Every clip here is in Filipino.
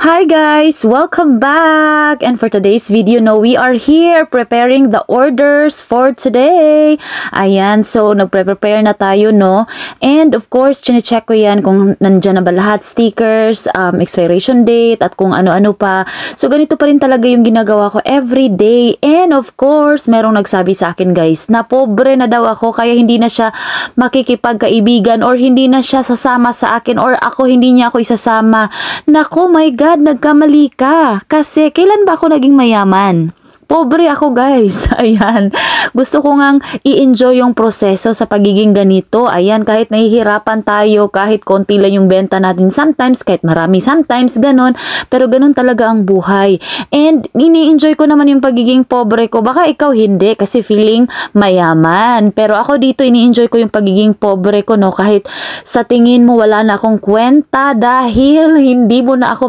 Hi guys! Welcome back! And for today's video, no, we are here preparing the orders for today. Ayan, so nagpre-prepare na tayo, no? And of course, chine-check ko yan kung nandyan na ba lahat, stickers, expiration date, at kung ano-ano pa. So ganito pa rin talaga yung ginagawa ko every day. And of course, merong nagsabi sa akin guys, na pobre na daw ako, kaya hindi na siya makikipagkaibigan or hindi na siya sasama sa akin or ako hindi niya ako isasama. Nako, my God! Nagkamali ka. Kasi, kailan ba ako naging mayaman? Pobre ako guys. Ayan. Gusto ko ngang i-enjoy yung proseso sa pagiging ganito. Ayan, kahit nahihirapan tayo, kahit konti lang yung benta natin sometimes, kahit marami sometimes, ganon. Pero ganon talaga ang buhay. And ini-enjoy ko naman yung pagiging pobre ko. Baka ikaw hindi kasi feeling mayaman. Pero ako dito ini-enjoy ko yung pagiging pobre ko, no? Kahit sa tingin mo wala na akong kwenta dahil hindi mo na ako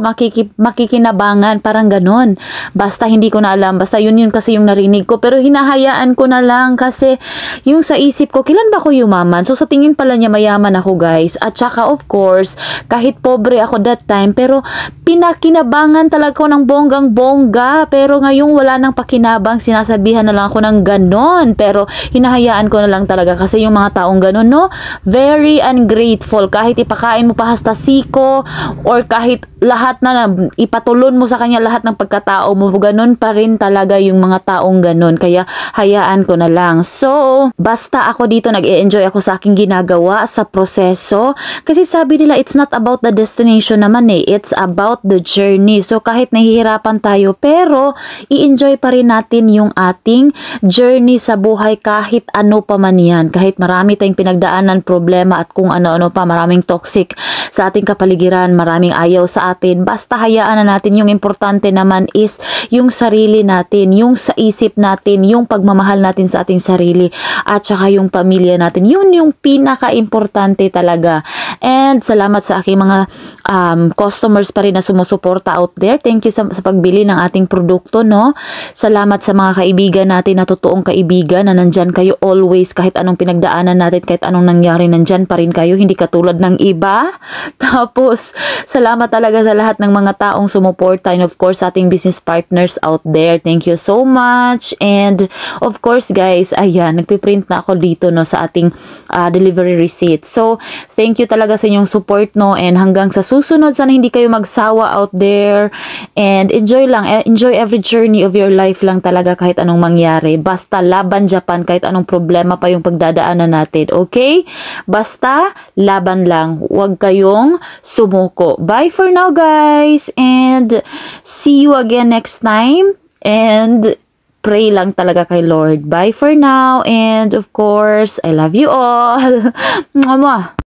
makikinabangan. Parang ganon. Basta hindi ko na alam. Basta yun kasi yung narinig ko, pero hinahayaan ko na lang kasi yung sa isip ko, kailan ba ako yumaman? So sa tingin pala niya mayaman ako guys. At saka of course, kahit pobre ako that time, pero pinakinabangan talaga ko ng bonggang-bongga. Pero ngayong wala nang pakinabang, sinasabihan na lang ako ng ganon. Pero hinahayaan ko na lang talaga kasi yung mga taong ganon, no? Very ungrateful. Kahit ipakain mo pa hasta siko or kahit lahat na ipatulon mo sa kanya lahat ng pagkatao mo, ganon pa rin talaga yung mga taong ganon. Kaya hayaan ko na lang. So, basta ako dito nag-e-enjoy ako sa aking ginagawa sa proseso. Kasi sabi nila, it's not about the destination naman eh. It's about the journey. So, kahit nahihirapan tayo, pero i-enjoy pa rin natin yung ating journey sa buhay kahit ano pa man yan. Kahit marami tayong pinagdaanan, problema at kung ano-ano pa, maraming toxic sa ating kapaligiran, maraming ayaw sa atin. Basta hayaan na natin. Yung importante naman is yung sarili natin, yung sa isip natin, yung pagmamahal natin sa ating sarili, at saka yung pamilya natin. Yun yung pinaka-importante talaga. And salamat sa aking mga customers pa rin na sumusuporta out there. Thank you sa pagbili ng ating produkto, no? Salamat sa mga kaibigan natin na totoong kaibigan na nandyan kayo always kahit anong pinagdaanan natin, kahit anong nangyari, nandyan pa rin kayo, hindi katulad ng iba. Tapos, salamat talaga sa lahat ng mga taong sumuporta and of course sa ating business partners out there. Thank you so much. And of course guys, ayan, nagpiprint na ako dito, no, sa ating delivery receipt. So, thank you talaga sa inyong support, no, and hanggang sa susunod, sana hindi kayo magsawa out there and enjoy lang, enjoy every journey of your life lang talaga kahit anong mangyari. Basta laban Japan kahit anong problema pa yung pagdadaanan natin, okay? Basta laban lang, huwag kayong sumuko. Bye for now guys and see you again next time. And pray lang talaga kay Lord. Bye for now. And of course, I love you all. Mwah!